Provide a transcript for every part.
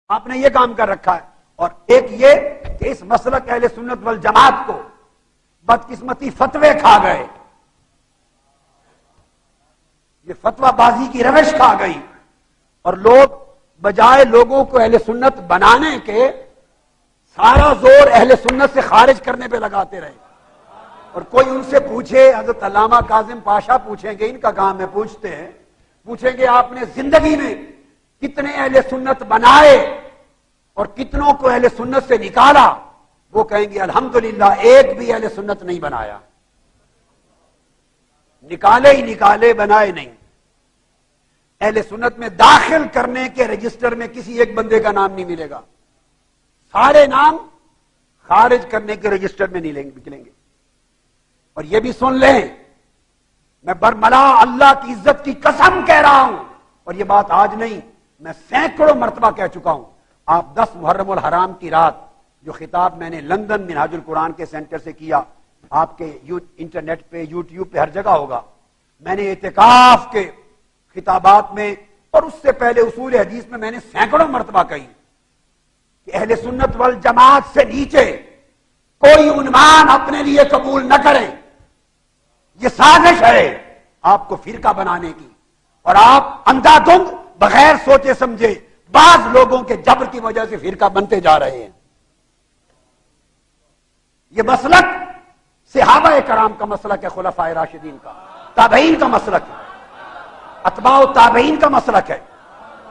آپ نے یہ کام کر رکھا ہے. اور ایک یہ کہ اس مسلک اہل سنت والجماعت کو بدقسمتی فتوے کھا گئے، یہ فتوہ بازی کی روش کھا گئی، اور لوگ بجائے لوگوں کو اہل سنت بنانے کے سارا زور اہل سنت سے خارج کرنے پہ لگاتے رہے. اور کوئی ان سے پوچھے، حضرت علامہ کاظم پاشا پوچھیں گے، ان کا کام ہے پوچھتے ہیں، پوچھیں گے آپ نے زندگی میں کتنے اہل سنت بنائے اور کتنوں کو اہل سنت سے نکالا؟ وہ کہیں گے الحمدللہ ایک بھی اہل سنت نہیں بنایا. نکالے ہی نکالے، بنائے نہیں. اہل سنت میں داخل کرنے کے رجسٹر میں کسی ایک بندے کا نام نہیں ملے گا، سارے نام خارج کرنے کے رجسٹر میں نہیں نکلیں گے. اور یہ بھی سن لیں، میں برملا اللہ کی عزت کی قسم کہہ رہا ہوں، اور یہ بات آج نہیں، میں سینکڑوں مرتبہ کہہ چکا ہوں. آپ 10 محرم الحرام کی رات جو خطاب میں نے لندن منہاج القرآن کے سینٹر سے کیا، آپ کے انٹرنیٹ پہ یوٹیوب پہ ہر جگہ ہوگا. میں نے اعتکاف کے خطابات میں اور اس سے پہلے اصول حدیث میں نے سینکڑوں مرتبہ کہی کہ اہل سنت والجماعت سے نیچے کوئی عنوان اپنے لیے قبول نہ کریں. یہ سازش ہے آپ کو فرقہ بنانے کی، اور آپ اندھا دھند بغیر سوچے سمجھے بعض لوگوں کے جبر کی وجہ سے فرقہ بنتے جا رہے ہیں. یہ مسلک صحابہ کرام کا مسلک ہے، خلفائے راشدین کا، تابعین کا مسلک ہے، اتباع تابعین کا مسلک ہے.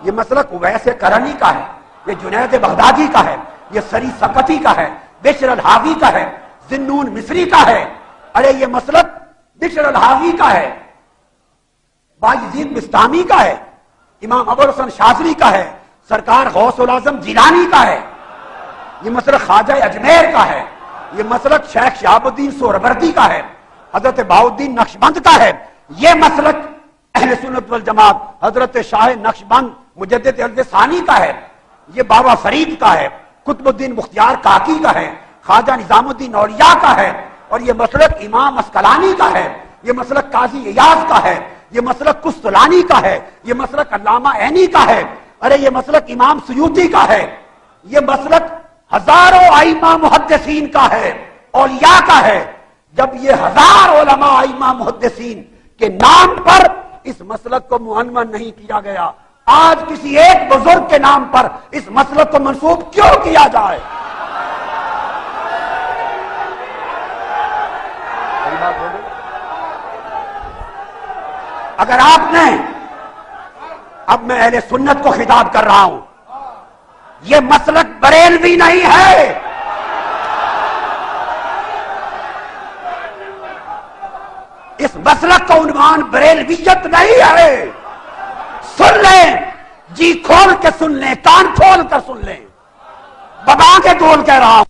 یہ مسلک اویس کرنی کا ہے، یہ جنید بغدادی کا ہے، یہ سری سقطی کا ہے، بشر الحاوی کا ہے، ذنون مصری کا ہے. ارے یہ مسلک بشر الحاوی کا ہے، بایزید بستامی کا ہے، امام ابوالحسن شاذلی کا ہے، سرکار غوث العظم جیلانی کا ہے. یہ مسلک خواجہ اجمیر کا ہے، یہ مسلک شیخ شہاب الدین سہروردی کا ہے، حضرت بہاؤالدین نقشبند کا ہے. یہ مسلک اہل سنت والجماعت حضرت شاہ نقشبند مجدد حضرت ثانی کا ہے. یہ بابا فرید کا ہے، قطب الدین مختیار کاکی کا ہے، خواجہ نظام الدین اولیاء کا ہے. اور یہ مسلک امام اسقلانی کا ہے، یہ مسلک قاضی ایاز کا ہے، یہ مسلک قسطلانی کا ہے، یہ مسلک علامہ عینی کا ہے. ارے یہ مسلک امام سیوطی کا ہے، یہ مسلک ہزاروں ائمہ محدثین کا ہے، اولیاء کا ہے. جب یہ 1000 علماء ائمہ محدثین کے نام پر اس مسلک کو معنون نہیں کیا گیا، آج کسی ایک بزرگ کے نام پر اس مسلک کو منسوب کیوں کیا جائے؟ اگر آپ نے، اب میں اہل سنت کو خطاب کر رہا ہوں، یہ مسلک بریلوی نہیں ہے، اس مسلک کا عنوان بریلویت نہیں ہے. سن لیں، جی کھول کے سن لیں، کان کھول کر سن لیں، ببا کے ڈول کہہ رہا ہوں.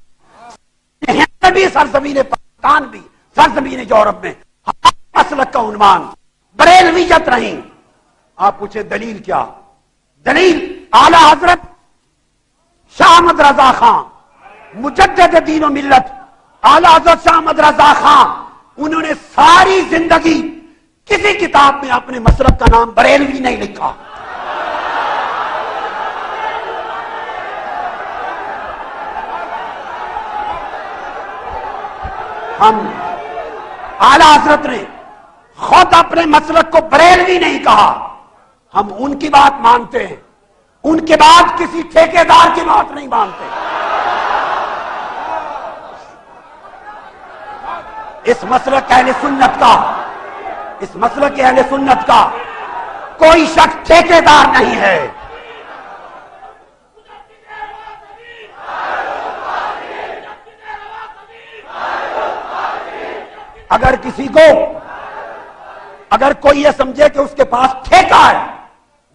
ہند بھی، سرزمین پاکستان بھی، سرزمین یورپ میں ہمارے مسلک کا عنوان بریلویت نہیں. آپ پوچھے دلیل کیا؟ دلیل اعلی حضرت شاہ احمد رضا خان مجدد دین و ملت، اعلی حضرت شاہ احمد رضا خان، انہوں نے ساری زندگی کسی کتاب میں اپنے مسلک کا نام بریلوی نہیں لکھا. ہم اعلی حضرت نے خود اپنے مسلک کو بریلوی نہیں کہا، ہم ان کی بات مانتے ہیں، ان کے بعد کسی ٹھیکیدار کی بات نہیں مانتے. اس مسلک اہل سنت کا، اس مسلک اہل سنت کا کوئی شخص ٹھیکیدار نہیں ہے. اگر کسی کو، اگر کوئی یہ سمجھے کہ اس کے پاس ٹھیکہ ہے،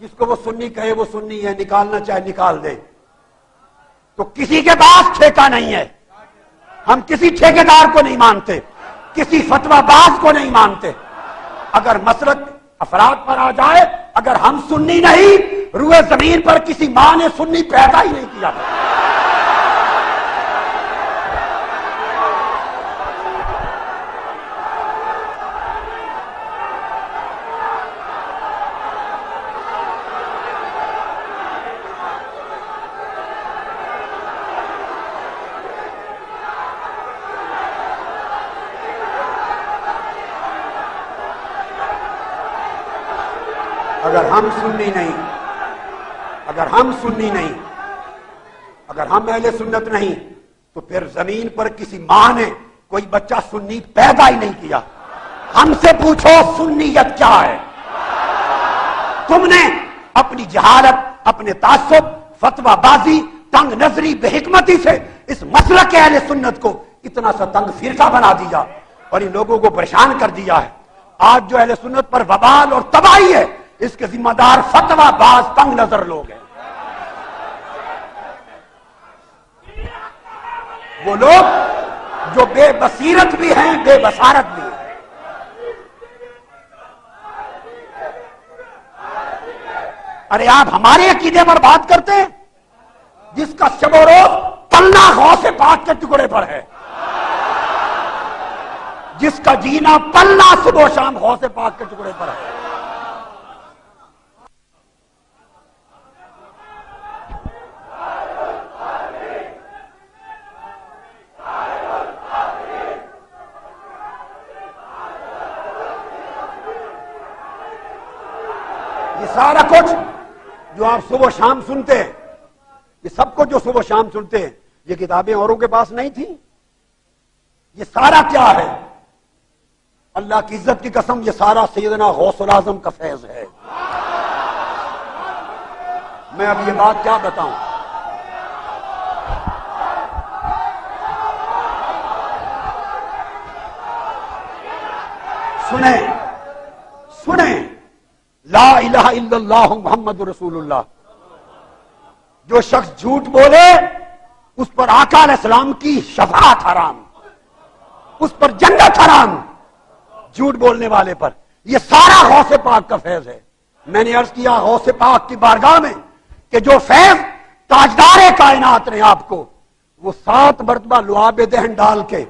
جس کو وہ سنی کہے وہ سنی ہے، نکالنا چاہے نکال دے، تو کسی کے پاس ٹھیکہ نہیں ہے. ہم کسی ٹھیکیدار کو نہیں مانتے، کسی فتویٰ باز کو نہیں مانتے. اگر مسلک افراد پر آ جائے، اگر ہم سنی نہیں، روئے زمین پر کسی ماں نے سنی پیدا ہی نہیں کیا. اگر ہم سنی نہیں، اگر ہم سنی نہیں، اگر ہم اہل سنت نہیں، تو پھر زمین پر کسی ماں نے کوئی بچہ سنی پیدا ہی نہیں کیا۔ ہم سے پوچھو سنیت کیا ہے؟ تم نے اپنی جہالت، اپنے تعصب، فتوی بازی، تنگ نظری، بے حکمتی سے اس مسلک اہل سنت کو اتنا سا تنگ فرقہ بنا دیا اور ان لوگوں کو پریشان کر دیا ہے۔ آج جو اہل سنت پر وبال اور تباہی ہے، اس کے ذمہ دار فتوی باز تنگ نظر لوگ ہیں۔ وہ لوگ جو بے بصیرت بھی ہیں، بے بصارت بھی ہیں۔ ارے آپ ہمارے عقیدے پر بات کرتے ہیں جس کا شب و روز پلنا غوث پاک کے ٹکڑے پر ہے، جس کا جینا پلنا صبح و شام غوث پاک کے ٹکڑے پر ہے۔ یہ سارا کچھ جو آپ صبح و شام سنتے ہیں، یہ سب کچھ جو صبح و شام سنتے ہیں، یہ کتابیں اوروں کے پاس نہیں تھیں؟ یہ سارا کیا ہے؟ اللہ کی عزت کی قسم، یہ سارا سیدنا غوث العظم کا فیض ہے۔ میں اب یہ بات کیا بتاؤں؟ سنیں لا الہ الا اللہ محمد رسول اللہ۔ جو شخص جھوٹ بولے اس پر آقا علیہ السلام کی شفاعت حرام، اس پر جنت حرام، جھوٹ بولنے والے پر۔ یہ سارا غوث پاک کا فیض ہے۔ میں نے عرض کیا غوث پاک کی بارگاہ میں کہ جو فیض تاجدار کائنات نے آپ کو وہ 7 مرتبہ لعاب دہن ڈال کے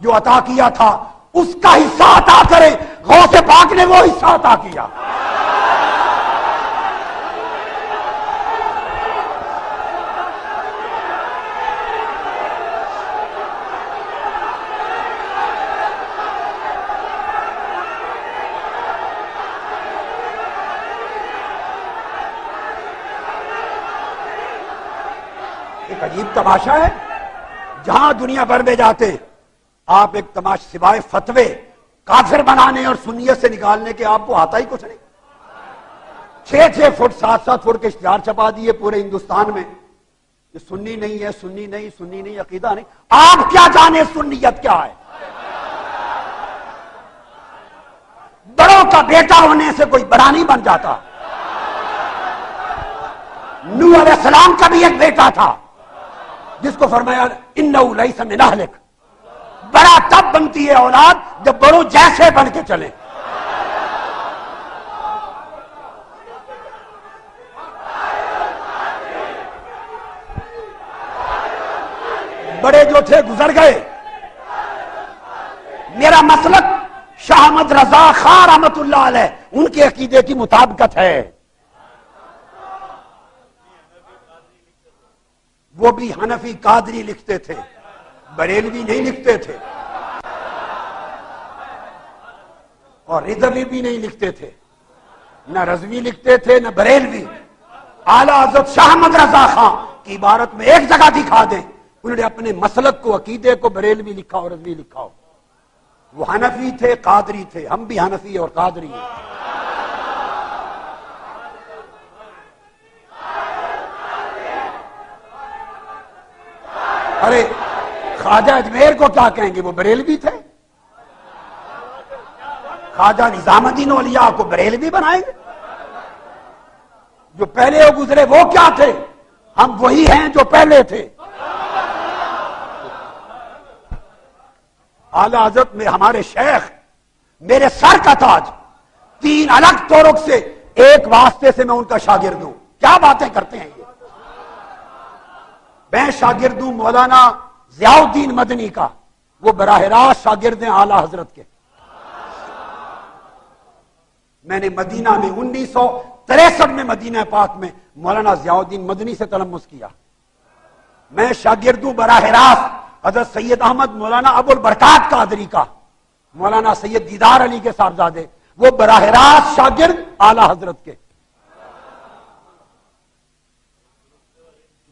جو عطا کیا تھا، اس کا حصہ عطا کرے۔ غوث پاک نے وہ حصہ عطا کیا۔ ایک عجیب تماشا ہے، جہاں دنیا بھر میں جاتے آپ ایک تماشا سوائے فتوے کافر بنانے اور سنیت سے نکالنے کے آپ کو آتا ہی کچھ نہیں۔ 6 فٹ 7 فٹ کے اشتہار چھپا دیے پورے ہندوستان میں، یہ سنی نہیں ہے، سنی نہیں، سنی نہیں، عقیدہ نہیں۔ آپ کیا جانے سنیت کیا ہے؟ بڑوں کا بیٹا ہونے سے کوئی بڑا نہیں بن جاتا۔ نوح علیہ السلام کا بھی ایک بیٹا تھا جس کو فرمایا انہو لیس من اہلک۔ بڑا تب بنتی ہے اولاد جب بڑوں جیسے بن کے چلے۔ بڑے جو تھے گزر گئے۔ میرا مسلک شاہ احمد رضا خان رحمت اللہ علیہ ان کے عقیدے کی مطابقت ہے۔ وہ بھی حنفی قادری لکھتے تھے، بریلوی نہیں لکھتے تھے، اور رضوی بھی نہیں لکھتے تھے، نہ رضوی لکھتے تھے نہ بریلوی۔ اعلیٰ حضرت شاہ احمد رضا خان کی عبارت میں ایک جگہ دکھا دیں انہوں نے اپنے مسلک کو، عقیدے کو بریلوی لکھا اور رضوی لکھا ہو۔ وہ حنفی تھے، قادری تھے، ہم بھی حنفی اور قادری ہیں۔ ارے خواجہ اجمیر کو کیا کہیں گے؟ وہ بریلوی تھے۔ خواجہ نظام الدین اولیاء کو بریلوی بنائیں گے؟ جو پہلے وہ گزرے وہ کیا تھے؟ ہم وہی ہیں جو پہلے تھے۔ اعلی حضرت میں ہمارے شیخ میرے سر کا تاج، 3 الگ طرق سے ایک واسطے سے میں ان کا شاگرد ہوں۔ کیا باتیں کرتے ہیں یہ؟ میں شاگرد ہوں مولانا ضیاء الدین مدنی کا، وہ براہ راست شاگرد ہیں اعلی حضرت کے۔ میں نے مدینہ میں 1963 میں مدینہ پاک میں مولانا ضیاء الدین مدنی سے تلمس کیا۔ میں شاگرد ہوں براہ راست حضرت سید احمد مولانا ابو البرکات قادری کا، مولانا سید دیدار علی کے صاحبزادے، وہ براہ راست شاگرد اعلی حضرت کے۔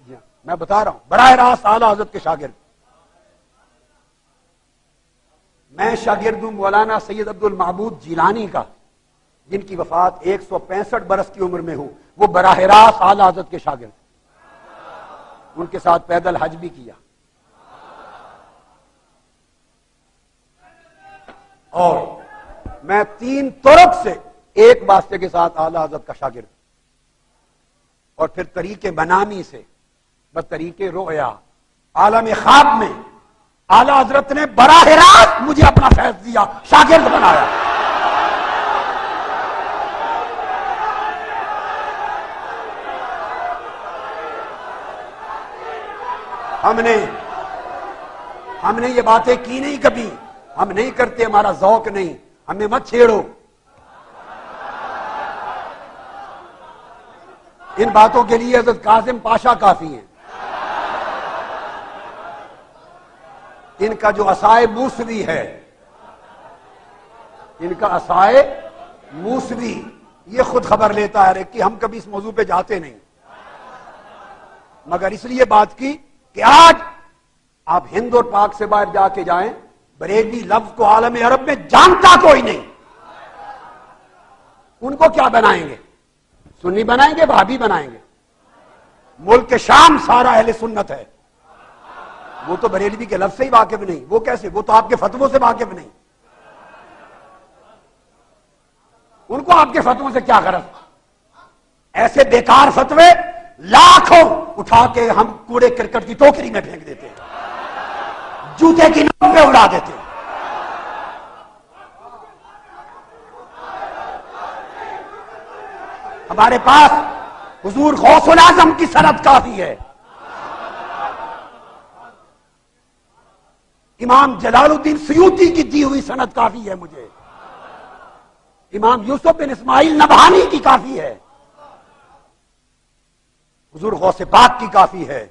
میں بتا رہا ہوں، براہ راست اعلی حضرت کے شاگرد. میں شاگرد ہوں مولانا سید عبد المعبود جیلانی کا، جن کی وفات 165 برس کی عمر میں ہو. وہ براہ راست اعلی حضرت کے شاگرد، ان کے ساتھ پیدل حج بھی کیا. اور میں 3 طرق سے ایک واسطے کے ساتھ اعلی حضرت کا شاگرد، اور پھر طریق منامی سے بطریق رؤیا عالم خواب میں اعلی حضرت نے براہ راست مجھے اپنا فیض دیا، شاگرد بنایا. ہم نے یہ باتیں کی نہیں کبھی، ہم نہیں کرتے، ہمارا ذوق نہیں، ہمیں مت چھیڑو. ان باتوں کے لیے حضرت کاظم پاشا کافی ہیں. ان کا جو عصائے موسوی ہے، ان کا عصائے موسوی، یہ خود خبر لیتا ہے کہ ہم کبھی اس موضوع پہ جاتے نہیں، مگر اس لیے بات کی کہ آج آپ ہند اور پاک سے باہر جا کے جائیں، بریلوی لفظ کو عالم عرب میں جانتا کوئی نہیں. ان کو کیا بنائیں گے؟ سنی بنائیں گے، وہابی بنائیں گے؟ ملک شام سارا اہل سنت ہے، وہ تو بریلوی کے لفظ سے ہی واقف نہیں. وہ کیسے؟ وہ تو آپ کے فتووں سے واقف نہیں. ان کو آپ کے فتووں سے کیا غرض؟ ایسے بیکار فتوے لاکھوں اٹھا کے ہم کوڑے کرکٹ کی ٹوکری میں پھینک دیتے ہیں، جوتے کی نوک پہ اڑا دیتے ہیں. ہمارے پاس حضور غوث الاعظم کی سند کافی ہے، امام جلال الدین سیوطی کی دی ہوئی سند کافی ہے، مجھے امام یوسف بن اسماعیل نبہانی کی کافی ہے، حضور غوث پاک کی کافی ہے.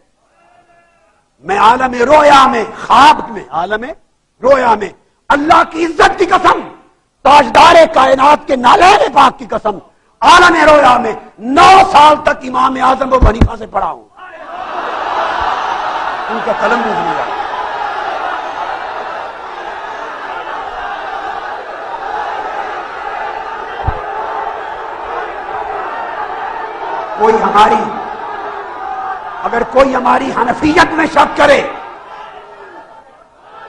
میں عالم رویا میں، خواب میں، عالم رویا میں اللہ کی عزت کی قسم، تاجدار کائنات کے نالین پاک کی قسم، عالم رویا میں 9 سال تک امام اعظم ابو حنیفہ سے پڑھا ہوں. ان کا قلم نہیں ملا. اگر کوئی ہماری حنفیت میں شک کرے،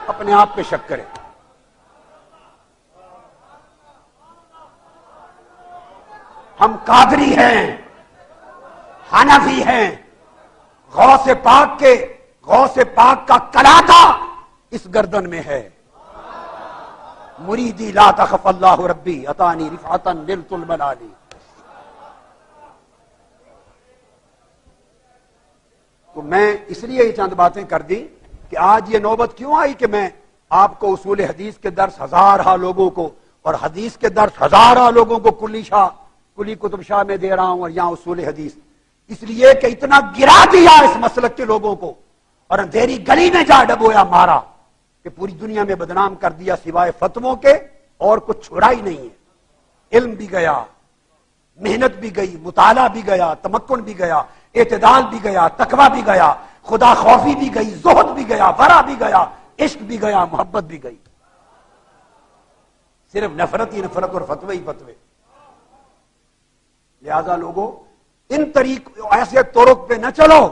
اپنے آپ پہ شک کرے. ہم قادری ہیں، حنفی ہیں. غوث پاک کا کلاتا اس گردن میں ہے. مریدی لا تخف اللہ ربی اتانی رفعتا نلت الملالی. تو میں اس لیے یہ چند باتیں کر دی کہ آج یہ نوبت کیوں آئی کہ میں آپ کو اصول حدیث کے درس ہزارہ لوگوں کو اور حدیث کے درس ہزارہ لوگوں کو کلی کتب شاہ میں دے رہا ہوں، اور یہاں اصول حدیث، اس لیے کہ اتنا گرا دیا اس مسلک کے لوگوں کو اور اندھیری گلی میں جا ڈبویا مارا کہ پوری دنیا میں بدنام کر دیا، سوائے فتووں کے اور کچھ چھوڑا ہی نہیں ہے. علم بھی گیا، محنت بھی گئی، مطالعہ بھی گیا، تمکن بھی گیا، اعتدال بھی گیا، تقوی بھی گیا، خدا خوفی بھی گئی، زہد بھی گیا، ورع بھی گیا، عشق بھی گیا، محبت بھی گئی. صرف نفرت ہی نفرت اور فتوے ہی فتوے. لہذا لوگوں ان طریق ایسے طرق پہ نہ چلو